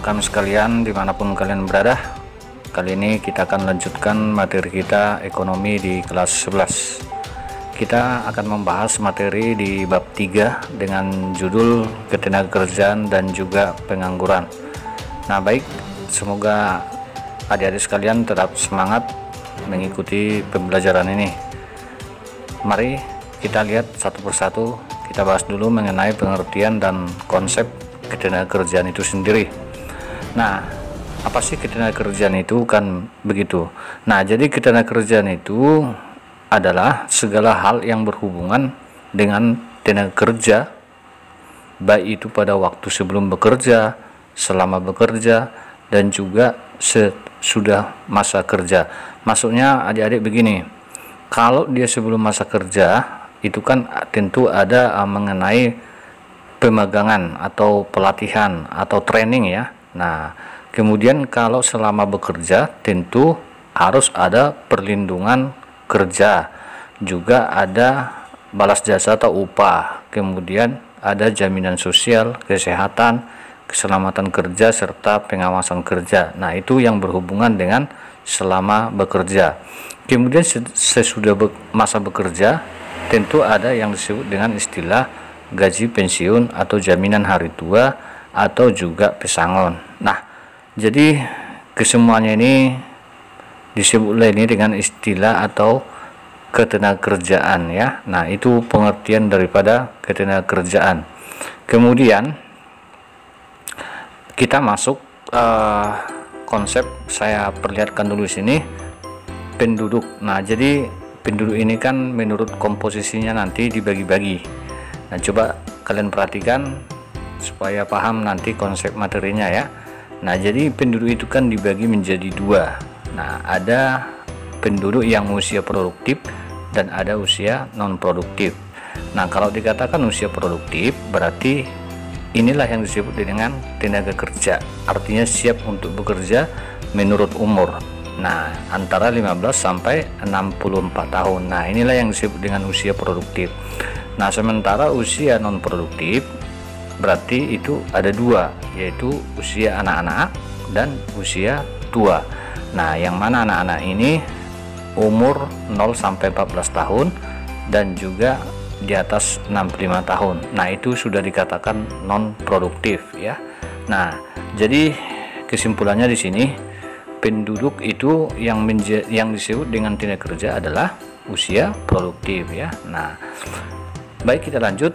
anak-anak kami sekalian dimanapun kalian berada. Kali ini kita akan lanjutkan materi kita ekonomi di kelas 11. Kita akan membahas materi di bab 3 dengan judul ketenagakerjaan dan juga pengangguran. Nah baik, semoga adik-adik sekalian tetap semangat mengikuti pembelajaran ini. Mari kita lihat satu persatu. Kita bahas dulu mengenai pengertian dan konsep ketenagakerjaan itu sendiri. Nah, apa sih ketenagakerjaan itu kan begitu. Nah, jadi ketenagakerjaan itu adalah segala hal yang berhubungan dengan tenaga kerja, baik itu pada waktu sebelum bekerja, selama bekerja, dan juga sesudah masa kerja. Maksudnya adik-adik begini, kalau dia sebelum masa kerja itu kan tentu ada mengenai pemagangan atau pelatihan atau training ya. Nah, kemudian kalau selama bekerja tentu harus ada perlindungan kerja, juga ada balas jasa atau upah, kemudian ada jaminan sosial, kesehatan, keselamatan kerja, serta pengawasan kerja. Nah, itu yang berhubungan dengan selama bekerja. Kemudian sesudah masa bekerja tentu ada yang disebut dengan istilah gaji pensiun atau jaminan hari tua atau juga pesangon. Nah, jadi kesemuanya ini disebut ini dengan istilah atau ketenagakerjaan ya. Nah, itu pengertian daripada ketenagakerjaan. Kemudian kita masuk konsep, saya perlihatkan dulu sini penduduk. Nah, jadi penduduk ini kan menurut komposisinya nanti dibagi-bagi. Nah, coba kalian perhatikan supaya paham nanti konsep materinya ya. Nah, jadi penduduk itu kan dibagi menjadi dua. Nah, ada penduduk yang usia produktif dan ada usia non produktif. Nah, kalau dikatakan usia produktif berarti inilah yang disebut dengan tenaga kerja, artinya siap untuk bekerja menurut umur. Nah, antara 15 sampai 64 tahun. Nah, inilah yang disebut dengan usia produktif. Nah, sementara usia non produktif berarti itu ada dua, yaitu usia anak-anak dan usia tua. Nah, yang mana anak-anak ini umur 0 sampai 14 tahun dan juga di atas 65 tahun. Nah, itu sudah dikatakan non produktif ya. Nah, jadi kesimpulannya di sini penduduk itu yang disebut dengan tenaga kerja adalah usia produktif ya. Nah, baik kita lanjut.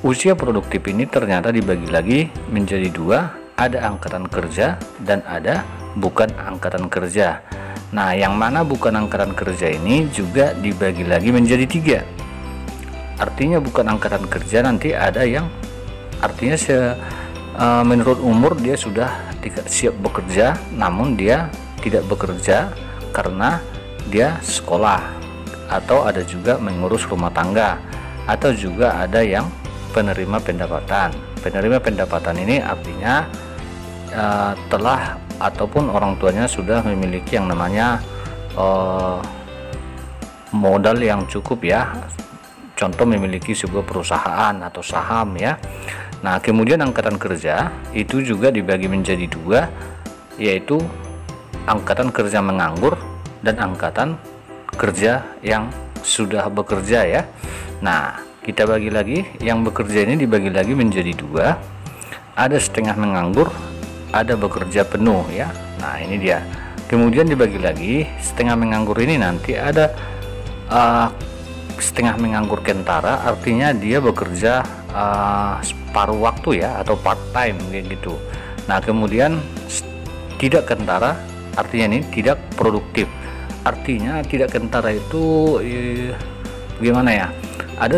Usia produktif ini ternyata dibagi lagi menjadi dua, ada angkatan kerja dan ada bukan angkatan kerja. Nah, yang mana bukan angkatan kerja ini juga dibagi lagi menjadi tiga. Artinya bukan angkatan kerja nanti ada yang artinya menurut umur dia sudah siap bekerja, namun dia tidak bekerja karena dia sekolah, atau ada juga mengurus rumah tangga, atau juga ada yang penerima pendapatan. Penerima pendapatan ini artinya telah ataupun orang tuanya sudah memiliki yang namanya modal yang cukup ya, contoh memiliki sebuah perusahaan atau saham ya. Nah, kemudian angkatan kerja itu juga dibagi menjadi dua, yaitu angkatan kerja menganggur dan angkatan kerja yang sudah bekerja ya. Nah, kita bagi lagi, yang bekerja ini dibagi lagi menjadi dua, ada setengah menganggur, ada bekerja penuh ya. Nah, ini dia. Kemudian dibagi lagi, setengah menganggur ini nanti ada setengah menganggur kentara, artinya dia bekerja separuh waktu ya, atau part time kayak gitu. Nah, kemudian tidak kentara artinya ini tidak produktif. Artinya tidak kentara itu gimana ya, ada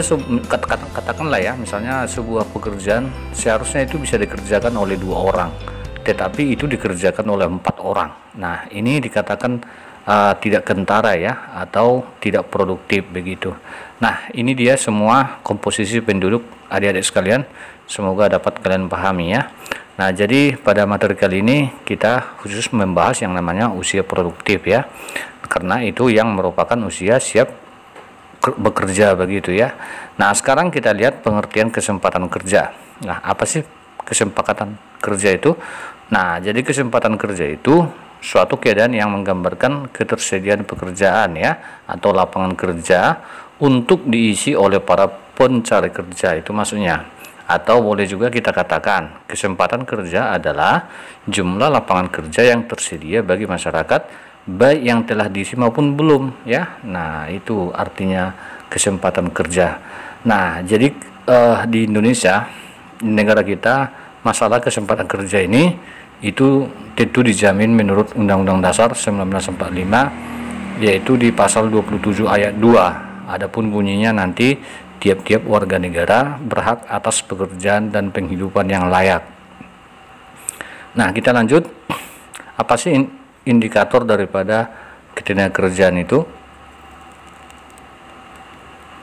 katakanlah ya, misalnya sebuah pekerjaan seharusnya itu bisa dikerjakan oleh 2 orang, tetapi itu dikerjakan oleh 4 orang. Nah, ini dikatakan tidak kentara ya, atau tidak produktif begitu. Nah, ini dia semua komposisi penduduk adik-adik sekalian, semoga dapat kalian pahami ya. Nah, jadi pada materi kali ini kita khusus membahas yang namanya usia produktif ya, karena itu yang merupakan usia siap bekerja begitu ya. Nah, sekarang kita lihat pengertian kesempatan kerja. Nah, apa sih kesempatan kerja itu? Nah, jadi kesempatan kerja itu suatu keadaan yang menggambarkan ketersediaan pekerjaan ya, atau lapangan kerja untuk diisi oleh para pencari kerja, itu maksudnya. Atau boleh juga kita katakan kesempatan kerja adalah jumlah lapangan kerja yang tersedia bagi masyarakat, baik yang telah diisi maupun belum ya. Nah, itu artinya kesempatan kerja. Nah, jadi di Indonesia, di negara kita, masalah kesempatan kerja ini itu tentu dijamin menurut Undang-Undang Dasar 1945, yaitu di pasal 27 ayat 2. Adapun bunyinya nanti, tiap-tiap warga negara berhak atas pekerjaan dan penghidupan yang layak. Nah, kita lanjut. Apa sih indikator daripada ketenagakerjaan itu?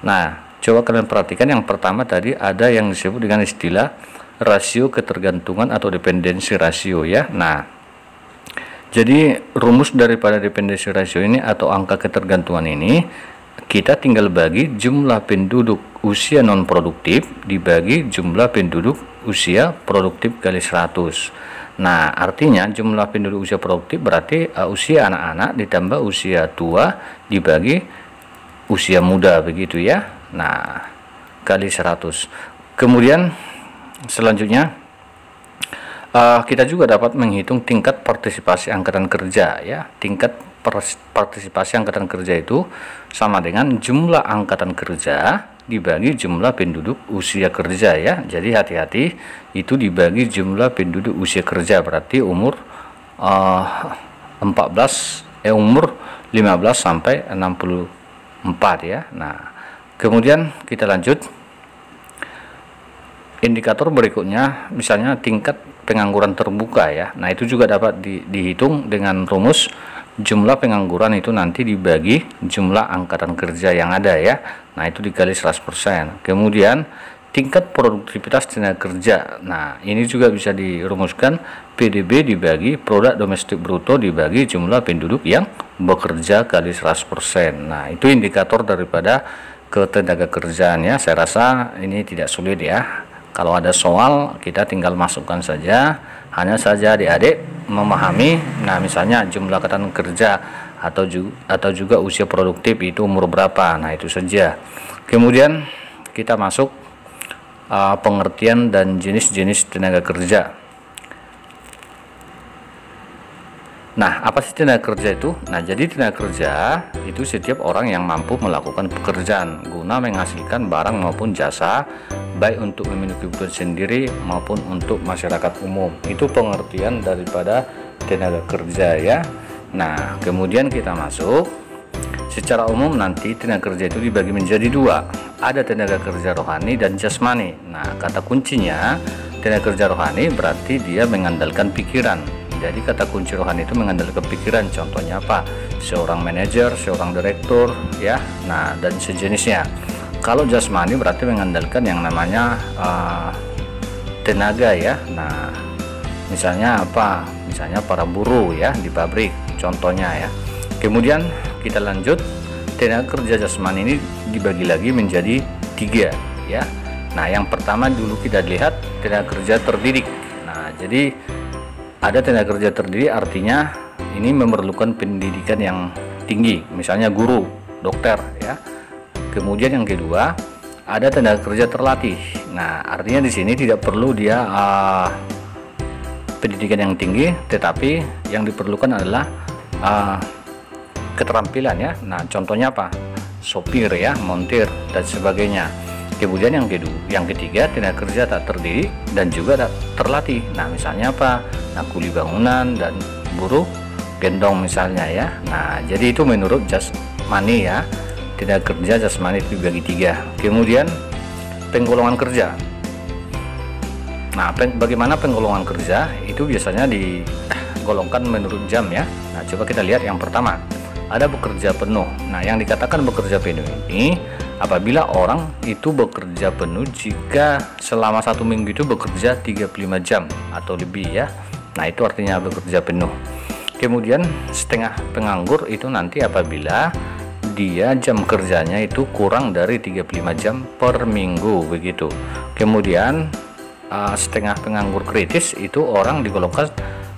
Nah, coba kalian perhatikan, yang pertama tadi ada yang disebut dengan istilah rasio ketergantungan atau dependensi rasio ya. Nah, jadi rumus daripada dependensi rasio ini atau angka ketergantungan ini, kita tinggal bagi jumlah penduduk usia non produktif dibagi jumlah penduduk usia produktif kali 100. Nah, artinya jumlah penduduk usia produktif berarti usia anak-anak ditambah usia tua dibagi usia muda, begitu ya. Nah, kali 100. Kemudian selanjutnya kita juga dapat menghitung tingkat partisipasi angkatan kerja ya. Tingkat partisipasi angkatan kerja itu sama dengan jumlah angkatan kerja dibagi jumlah penduduk usia kerja ya. Jadi hati-hati, itu dibagi jumlah penduduk usia kerja, berarti umur 15 sampai 64 ya. Nah, kemudian kita lanjut. Indikator berikutnya misalnya tingkat pengangguran terbuka ya. Nah, itu juga dapat dihitung dengan rumus jumlah pengangguran itu nanti dibagi jumlah angkatan kerja yang ada ya. Nah, itu dikali 100%. Kemudian tingkat produktivitas tenaga kerja. Nah, ini juga bisa dirumuskan PDB dibagi produk domestik bruto dibagi jumlah penduduk yang bekerja kali 100%. Nah, itu indikator daripada ketenaga kerjaan ya. Saya rasa ini tidak sulit ya. Kalau ada soal, kita tinggal masukkan saja. Hanya saja adik-adik memahami, nah misalnya jumlah angkatan kerja atau juga usia produktif itu umur berapa. Nah, itu saja. Kemudian kita masuk pengertian dan jenis-jenis tenaga kerja. Nah, apa sih tenaga kerja itu? Nah, jadi tenaga kerja itu setiap orang yang mampu melakukan pekerjaan guna menghasilkan barang maupun jasa, baik untuk memiliki kebutuhan sendiri maupun untuk masyarakat umum. Itu pengertian daripada tenaga kerja ya. Nah, kemudian kita masuk. Secara umum nanti tenaga kerja itu dibagi menjadi dua. Ada tenaga kerja rohani dan jasmani. Nah, kata kuncinya tenaga kerja rohani berarti dia mengandalkan pikiran. Jadi kata kunci rohani itu mengandalkan pikiran. Contohnya apa? Seorang manajer, seorang direktur ya. Nah, dan sejenisnya. Kalau jasmani berarti mengandalkan yang namanya tenaga ya. Nah, misalnya apa? Misalnya para buruh ya di pabrik contohnya ya. Kemudian kita lanjut, tenaga kerja jasmani ini dibagi lagi menjadi 3 ya. Nah, yang pertama dulu kita lihat tenaga kerja terdidik. Nah, jadi ada tenaga kerja terdidik artinya ini memerlukan pendidikan yang tinggi, misalnya guru, dokter ya. Kemudian yang kedua, ada tenaga kerja terlatih. Nah, artinya di sini tidak perlu dia pendidikan yang tinggi, tetapi yang diperlukan adalah keterampilan ya. Nah, contohnya apa? Sopir ya, montir dan sebagainya. Kemudian yang ketiga, tenaga kerja tak terdidik dan juga tak terlatih. Nah, misalnya apa? Nah, kuli bangunan dan buruh gendong misalnya ya. Nah, jadi itu menurut jasmani ya. Tenaga kerja jasmani itu dibagi 3. Kemudian penggolongan kerja. Nah, bagaimana penggolongan kerja? Itu biasanya digolongkan menurut jam ya. Nah, coba kita lihat yang pertama. Ada bekerja penuh. Nah, yang dikatakan bekerja penuh ini apabila orang itu bekerja penuh jika selama 1 minggu itu bekerja 35 jam atau lebih ya. Nah, itu artinya bekerja penuh. Kemudian setengah penganggur itu nanti apabila dia jam kerjanya itu kurang dari 35 jam per minggu begitu. Kemudian setengah penganggur kritis itu orang digolongkan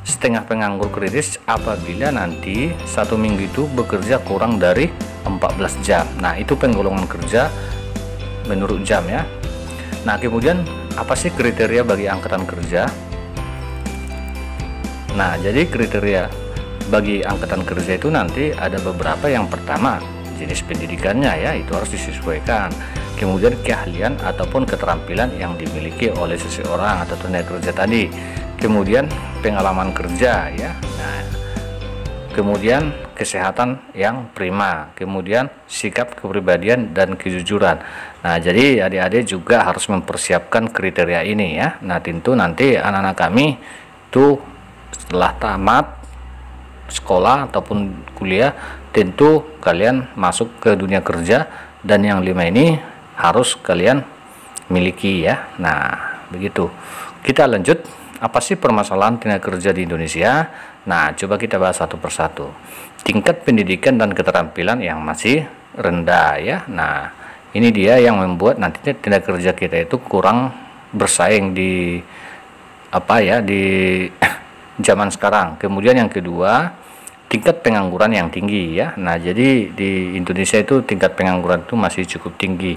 setengah penganggur kritis apabila nanti 1 minggu itu bekerja kurang dari 14 jam. Nah, itu penggolongan kerja menurut jam ya. Nah, kemudian apa sih kriteria bagi angkatan kerja? Nah, jadi kriteria bagi angkatan kerja itu nanti ada beberapa. Yang pertama, jenis pendidikannya ya, itu harus disesuaikan. Kemudian keahlian ataupun keterampilan yang dimiliki oleh seseorang atau tenaga kerja tadi. Kemudian pengalaman kerja ya. Nah, kemudian kesehatan yang prima, kemudian sikap kepribadian dan kejujuran. Nah, jadi adik-adik juga harus mempersiapkan kriteria ini ya. Nah, tentu nanti anak-anak kami itu setelah tamat sekolah ataupun kuliah, tentu kalian masuk ke dunia kerja, dan yang 5 ini harus kalian miliki ya. Nah, begitu. Kita lanjut, apa sih permasalahan tenaga kerja di Indonesia? Nah, coba kita bahas satu persatu. Tingkat pendidikan dan keterampilan yang masih rendah ya. Nah, ini dia yang membuat nantinya tenaga kerja kita itu kurang bersaing di di zaman sekarang. Kemudian yang kedua, tingkat pengangguran yang tinggi ya. Nah, jadi di Indonesia itu tingkat pengangguran itu masih cukup tinggi.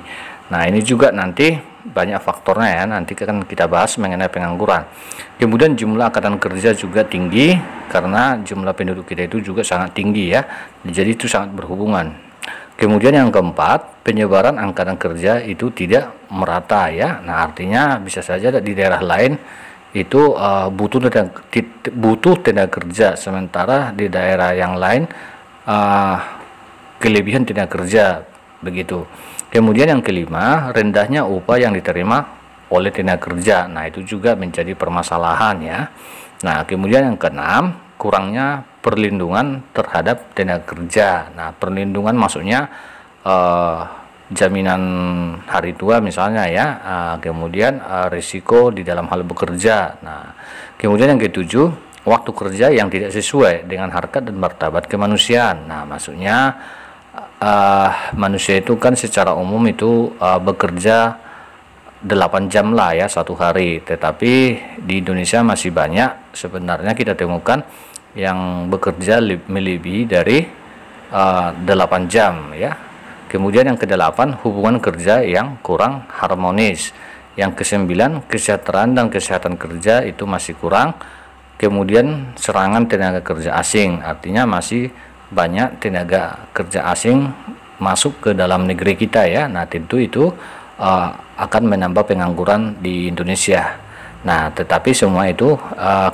Nah, ini juga nanti banyak faktornya ya, nanti akan kita bahas mengenai pengangguran. Kemudian jumlah angkatan kerja juga tinggi karena jumlah penduduk kita itu juga sangat tinggi ya. Jadi itu sangat berhubungan. Kemudian yang keempat, penyebaran angkatan kerja itu tidak merata ya. Nah, artinya bisa saja di daerah lain itu butuh tenaga kerja, sementara di daerah yang lain kelebihan tenaga kerja begitu. Kemudian yang kelima, rendahnya upah yang diterima oleh tenaga kerja. Nah, itu juga menjadi permasalahan ya. Nah, kemudian yang keenam, kurangnya perlindungan terhadap tenaga kerja. Nah, perlindungan maksudnya jaminan hari tua misalnya ya, kemudian risiko di dalam hal bekerja. Nah, kemudian yang ketujuh, waktu kerja yang tidak sesuai dengan harkat dan martabat kemanusiaan. Nah, maksudnya manusia itu kan secara umum itu bekerja 8 jam lah ya satu hari, tetapi di Indonesia masih banyak sebenarnya kita temukan yang bekerja melebihi dari 8 jam ya. Kemudian yang ke-8, hubungan kerja yang kurang harmonis. Yang ke-9, kesejahteraan dan kesehatan kerja itu masih kurang. Kemudian serangan tenaga kerja asing, artinya masih banyak tenaga kerja asing masuk ke dalam negeri kita ya. Nah, tentu itu akan menambah pengangguran di Indonesia. Nah, tetapi semua itu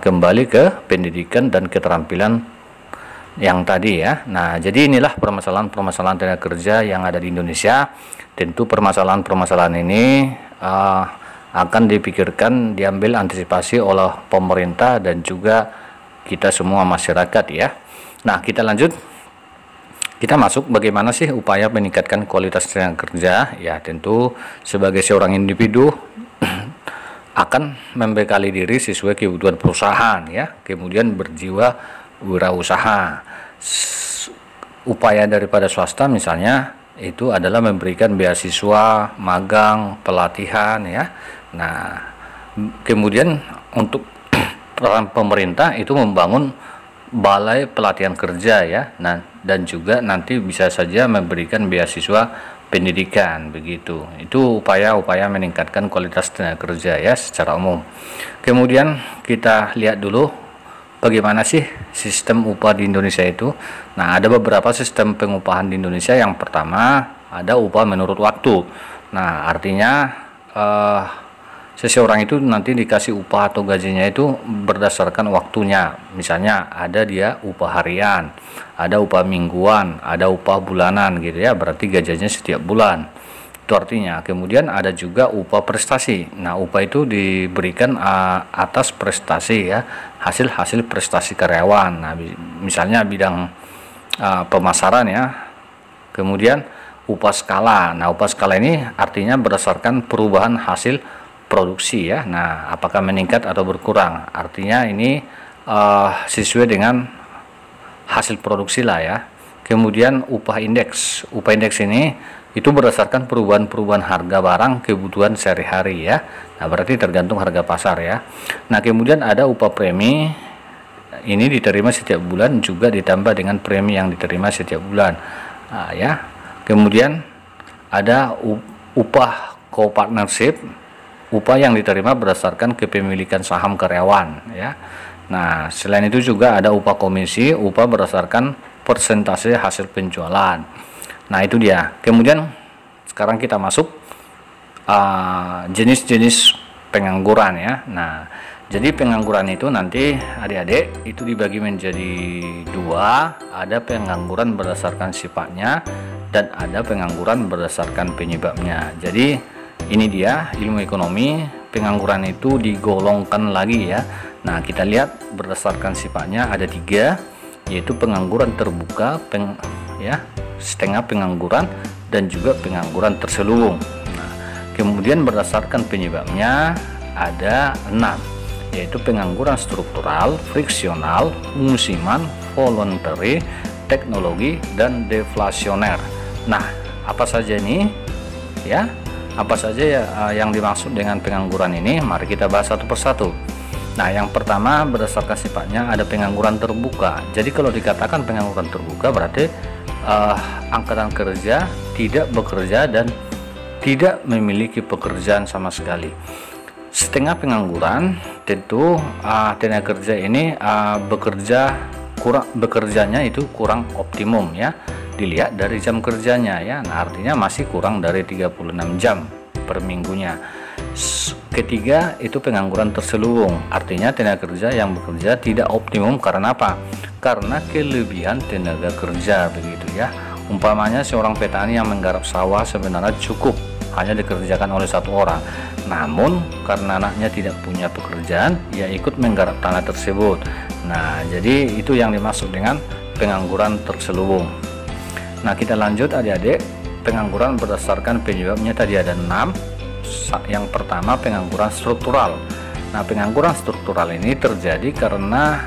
kembali ke pendidikan dan keterampilan yang tadi ya. Nah, jadi inilah permasalahan-permasalahan tenaga kerja yang ada di Indonesia. Tentu permasalahan-permasalahan ini akan dipikirkan, diambil antisipasi oleh pemerintah dan juga kita semua masyarakat ya. Nah, kita lanjut. Kita masuk bagaimana sih upaya meningkatkan kualitas tenaga kerja? Ya, tentu sebagai seorang individu akan membekali diri sesuai kebutuhan perusahaan ya. Kemudian berjiwa wirausaha. Upaya daripada swasta misalnya itu adalah memberikan beasiswa, magang, pelatihan ya. Nah, kemudian untuk peran pemerintah itu membangun balai pelatihan kerja ya. Nah, dan juga nanti bisa saja memberikan beasiswa pendidikan begitu. Itu upaya-upaya meningkatkan kualitas tenaga kerja ya secara umum. Kemudian kita lihat dulu bagaimana sih sistem upah di Indonesia itu. Nah, ada beberapa sistem pengupahan di Indonesia. Yang pertama, ada upah menurut waktu. Nah, artinya seseorang itu nanti dikasih upah atau gajinya itu berdasarkan waktunya. Misalnya ada dia upah harian, ada upah mingguan, ada upah bulanan gitu ya, berarti gajinya setiap bulan. Itu artinya. Kemudian ada juga upah prestasi. Nah, upah itu diberikan atas prestasi ya, hasil prestasi karyawan. Nah, misalnya bidang pemasaran ya. Kemudian upah skala. Nah, upah skala ini artinya berdasarkan perubahan hasil produksi ya. Nah, apakah meningkat atau berkurang? Artinya ini sesuai dengan hasil produksi lah ya. Kemudian upah indeks. Upah indeks ini itu berdasarkan perubahan harga barang kebutuhan sehari-hari ya. Nah, berarti tergantung harga pasar ya. Nah, kemudian ada upah premi ini diterima setiap bulan juga ditambah dengan premi yang diterima setiap bulan. Nah, ya. Kemudian ada upah co-partnership, upah yang diterima berdasarkan kepemilikan saham karyawan, ya. Nah, selain itu juga ada upah komisi, upah berdasarkan persentase hasil penjualan. Nah, itu dia. Kemudian sekarang kita masuk jenis-jenis pengangguran, ya. Nah, jadi pengangguran itu nanti adik-adik itu dibagi menjadi dua, ada pengangguran berdasarkan sifatnya dan ada pengangguran berdasarkan penyebabnya. Jadi ini dia ilmu ekonomi, pengangguran itu digolongkan lagi, ya. Nah, kita lihat berdasarkan sifatnya ada tiga, yaitu pengangguran terbuka, setengah pengangguran, dan juga pengangguran terselubung. Nah, kemudian berdasarkan penyebabnya ada 6, yaitu pengangguran struktural, friksional, musiman, voluntary, teknologi, dan deflasioner. Nah, apa saja ini, ya? Apa saja ya yang dimaksud dengan pengangguran ini? Mari kita bahas satu persatu. Nah, yang pertama berdasarkan sifatnya ada pengangguran terbuka. Jadi kalau dikatakan pengangguran terbuka berarti angkatan kerja tidak bekerja dan tidak memiliki pekerjaan sama sekali. Setengah pengangguran tentu tenaga kerja ini bekerjanya itu kurang optimum, ya. Dilihat dari jam kerjanya, ya. Nah, artinya masih kurang dari 36 jam per minggunya. Ketiga itu pengangguran terselubung, artinya tenaga kerja yang bekerja tidak optimum. Karena apa? Karena kelebihan tenaga kerja, begitu, ya. Umpamanya seorang petani yang menggarap sawah sebenarnya cukup hanya dikerjakan oleh satu orang, namun karena anaknya tidak punya pekerjaan, ia ikut menggarap tanah tersebut. Nah, jadi itu yang dimaksud dengan pengangguran terselubung. Nah, kita lanjut adik-adik. Pengangguran berdasarkan penyebabnya tadi ada 6. Yang pertama pengangguran struktural. Nah, pengangguran struktural ini terjadi karena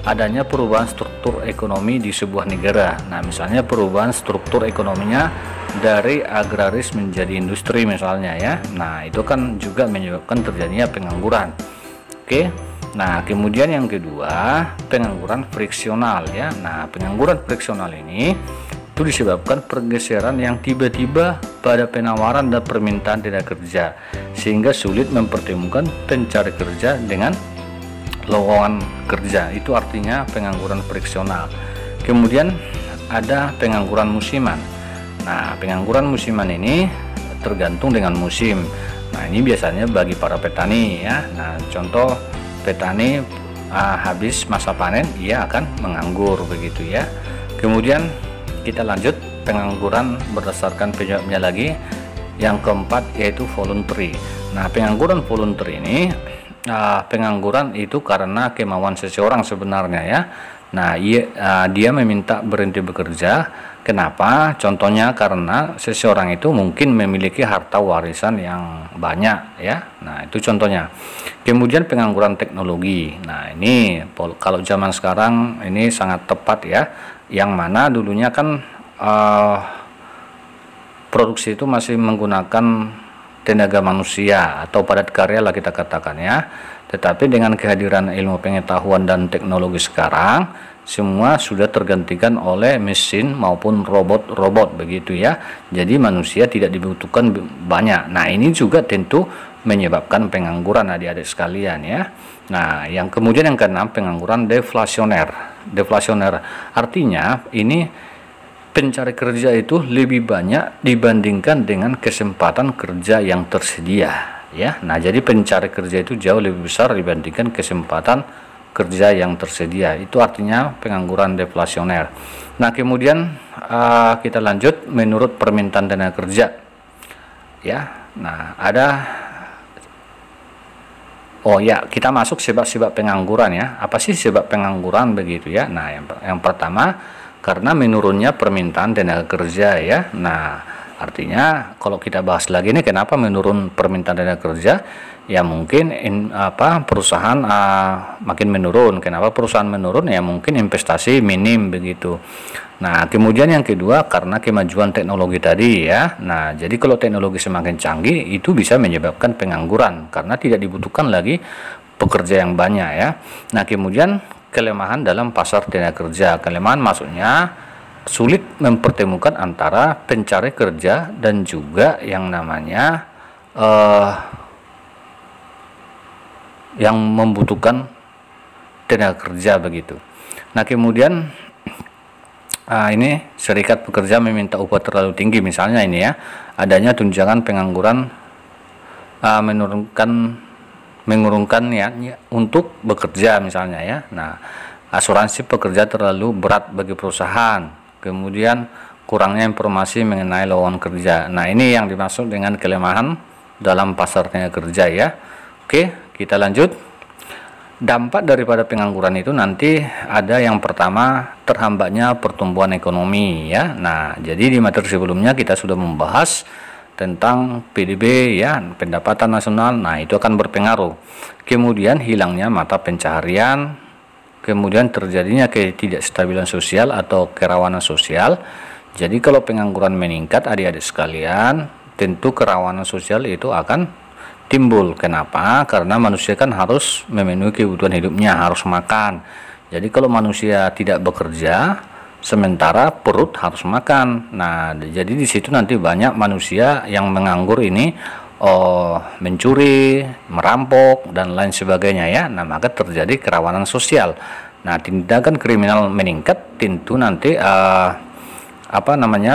adanya perubahan struktur ekonomi di sebuah negara. Nah, misalnya perubahan struktur ekonominya dari agraris menjadi industri misalnya, ya. Nah, itu kan juga menyebabkan terjadinya pengangguran. Oke. Nah, kemudian yang kedua pengangguran friksional, ya. Nah, pengangguran friksional ini itu disebabkan pergeseran yang tiba-tiba pada penawaran dan permintaan tenaga kerja, sehingga sulit mempertemukan pencari kerja dengan lowongan kerja. Itu artinya pengangguran friksional. Kemudian ada pengangguran musiman. Nah, pengangguran musiman ini tergantung dengan musim. Nah, ini biasanya bagi para petani, ya. Nah, contoh petani habis masa panen, ia akan menganggur, begitu, ya. Kemudian kita lanjut pengangguran berdasarkan penyebabnya lagi. Yang keempat yaitu voluntary. Nah, pengangguran voluntary ini pengangguran itu karena kemauan seseorang sebenarnya, ya. Nah, dia meminta berhenti bekerja. Kenapa? Contohnya karena seseorang itu mungkin memiliki harta warisan yang banyak, ya. Nah, itu contohnya. Kemudian pengangguran teknologi. Nah, ini kalau zaman sekarang ini sangat tepat, ya. Yang mana dulunya kan produksi itu masih menggunakan tenaga manusia atau padat karya lah kita katakan, ya. Tetapi dengan kehadiran ilmu pengetahuan dan teknologi sekarang, semua sudah tergantikan oleh mesin maupun robot-robot, begitu, ya. Jadi manusia tidak dibutuhkan banyak. Nah, ini juga tentu menyebabkan pengangguran adik-adik sekalian, ya. Nah, yang kemudian yang keenam pengangguran deflasioner. Deflasioner artinya ini pencari kerja itu lebih banyak dibandingkan dengan kesempatan kerja yang tersedia, ya. Nah, jadi pencari kerja itu jauh lebih besar dibandingkan kesempatan kerja yang tersedia. Itu artinya pengangguran deflasioner. Nah, kemudian kita lanjut menurut permintaan tenaga kerja, ya. Nah, kita masuk sebab-sebab pengangguran, ya. Apa sih sebab pengangguran, begitu, ya. Nah, yang pertama karena menurunnya permintaan tenaga kerja, ya. Nah, artinya kalau kita bahas lagi nih, kenapa menurun permintaan tenaga kerja? Ya mungkin perusahaan makin menurun. Kenapa perusahaan menurun? Ya mungkin investasi minim, begitu. Nah, kemudian yang kedua karena kemajuan teknologi tadi, ya. Nah, jadi kalau teknologi semakin canggih itu bisa menyebabkan pengangguran karena tidak dibutuhkan lagi pekerja yang banyak ya. Nah, kemudian kelemahan dalam pasar tenaga kerja. Kelemahan maksudnya sulit mempertemukan antara pencari kerja dan juga yang namanya yang membutuhkan tenaga kerja begitu. Nah, kemudian ini serikat pekerja meminta upah terlalu tinggi misalnya ini ya. Adanya tunjangan pengangguran mengurungkan niatnya untuk bekerja misalnya ya. Nah, asuransi pekerja terlalu berat bagi perusahaan. Kemudian kurangnya informasi mengenai lowongan kerja. Nah, ini yang dimaksud dengan kelemahan dalam pasar tenaga kerja ya. Oke, kita lanjut. Dampak daripada pengangguran itu nanti ada yang pertama, terhambatnya pertumbuhan ekonomi ya. Nah, jadi di materi sebelumnya kita sudah membahas tentang PDB ya, pendapatan nasional. Nah, itu akan berpengaruh. Kemudian hilangnya mata pencaharian, kemudian terjadinya ketidakstabilan sosial atau kerawanan sosial. Jadi kalau pengangguran meningkat, adik-adik sekalian, tentu kerawanan sosial itu akan timbul. Kenapa? Karena manusia kan harus memenuhi kebutuhan hidupnya, harus makan. Jadi kalau manusia tidak bekerja, sementara perut harus makan. Nah, jadi di situ nanti banyak manusia yang menganggur ini mencuri, merampok dan lain sebagainya ya. Nah, maka terjadi kerawanan sosial. Nah, tindakan kriminal meningkat, tentu nanti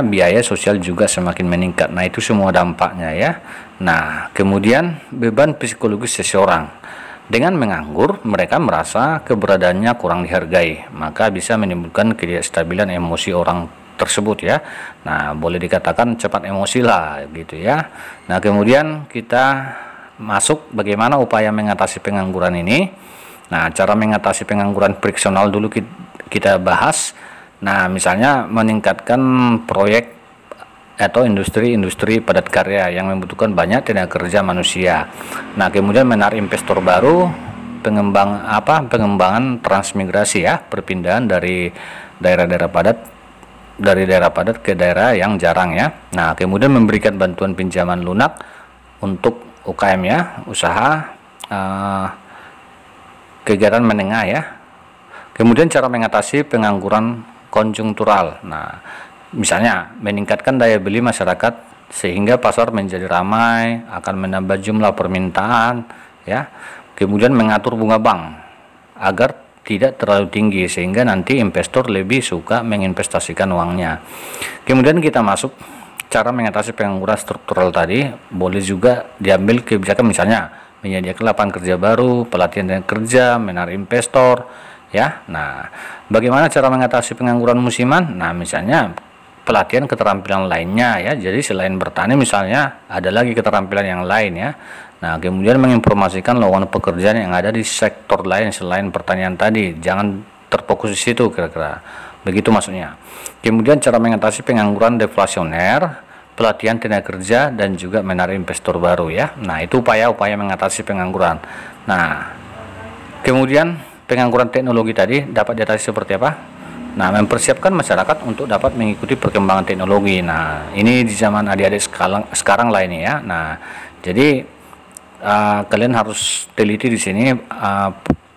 biaya sosial juga semakin meningkat. Nah, itu semua dampaknya ya. Nah, kemudian beban psikologis seseorang. Dengan menganggur, mereka merasa keberadaannya kurang dihargai, maka bisa menimbulkan ketidakstabilan emosi orang tersebut ya. Nah, boleh dikatakan cepat emosi lah gitu ya. Nah, kemudian kita masuk bagaimana upaya mengatasi pengangguran ini. Nah, cara mengatasi pengangguran friksional dulu kita bahas. Nah, misalnya meningkatkan proyek atau industri padat karya yang membutuhkan banyak tenaga kerja manusia. Nah, kemudian menarik investor baru, pengembangan transmigrasi ya, perpindahan dari daerah-daerah padat ke daerah yang jarang ya. Nah, kemudian memberikan bantuan pinjaman lunak untuk UKM ya, usaha kegiatan menengah ya. Kemudian cara mengatasi pengangguran konjungtural. Nah, misalnya meningkatkan daya beli masyarakat sehingga pasar menjadi ramai, akan menambah jumlah permintaan ya. Kemudian mengatur bunga bank agar tidak terlalu tinggi sehingga nanti investor lebih suka menginvestasikan uangnya. Kemudian kita masuk cara mengatasi pengangguran struktural tadi. Boleh juga diambil kebijakan misalnya menyediakan lapangan kerja baru, pelatihan dan kerja, menarik investor ya. Nah, bagaimana cara mengatasi pengangguran musiman? Nah, misalnya pelatihan keterampilan lainnya ya. Jadi selain bertani misalnya ada lagi keterampilan yang lain ya. Nah, kemudian menginformasikan lowongan pekerjaan yang ada di sektor lain selain pertanian tadi. Jangan terfokus di situ kira-kira. Begitu maksudnya. Kemudian cara mengatasi pengangguran deflasioner, pelatihan tenaga kerja dan juga menarik investor baru ya. Nah, itu upaya-upaya mengatasi pengangguran. Nah, kemudian pengangguran teknologi tadi dapat diatasi seperti apa? Nah, mempersiapkan masyarakat untuk dapat mengikuti perkembangan teknologi. Nah, ini di zaman adik-adik sekarang lah ini ya. Nah, jadi kalian harus teliti di sini,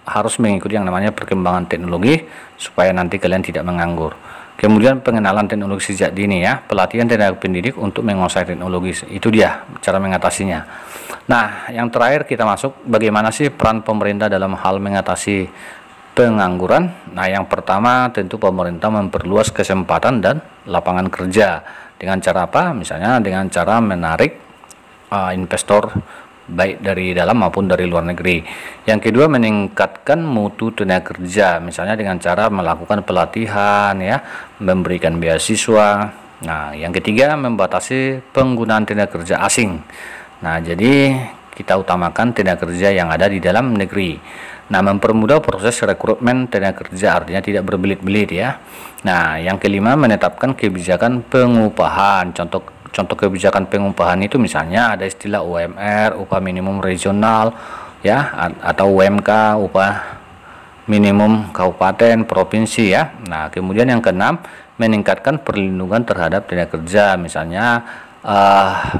harus mengikuti yang namanya perkembangan teknologi supaya nanti kalian tidak menganggur. Kemudian pengenalan teknologi sejak dini ya, pelatihan tenaga pendidik untuk menguasai teknologi. Itu dia cara mengatasinya. Nah, yang terakhir kita masuk bagaimana sih peran pemerintah dalam hal mengatasi pengangguran. Nah, yang pertama tentu pemerintah memperluas kesempatan dan lapangan kerja. Dengan cara apa? Misalnya dengan cara menarik investor baik dari dalam maupun dari luar negeri. Yang kedua, meningkatkan mutu tenaga kerja, misalnya dengan cara melakukan pelatihan ya, memberikan beasiswa. Nah, yang ketiga, membatasi penggunaan tenaga kerja asing. Nah, jadi kita utamakan tenaga kerja yang ada di dalam negeri. Nah, mempermudah proses rekrutmen tenaga kerja, artinya tidak berbelit-belit ya. Nah, yang kelima, menetapkan kebijakan pengupahan. Contoh kebijakan pengupahan itu misalnya ada istilah UMR, upah minimum regional ya, atau UMK, upah minimum kabupaten, provinsi ya. Nah, kemudian yang keenam, meningkatkan perlindungan terhadap tenaga kerja, misalnya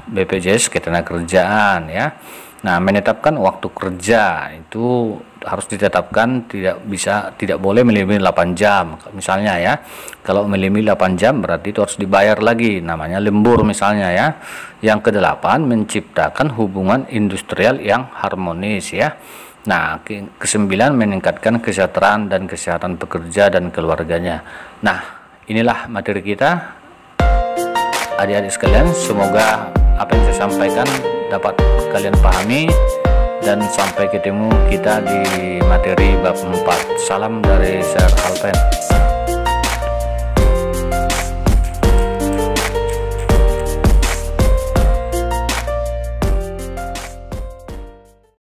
BPJS ketenagakerjaan ya. Nah, menetapkan waktu kerja itu harus ditetapkan, tidak boleh melebihi 8 jam misalnya ya. Kalau melebihi 8 jam berarti itu harus dibayar lagi, namanya lembur misalnya ya. Yang kedelapan, menciptakan hubungan industrial yang harmonis ya. Nah, kesembilan, meningkatkan kesejahteraan dan kesehatan pekerja dan keluarganya. Nah, inilah materi kita adik-adik sekalian. Semoga apa yang saya sampaikan dapat kalian pahami, dan sampai ketemu kita di materi bab 4. Salam dari Sir Alpen.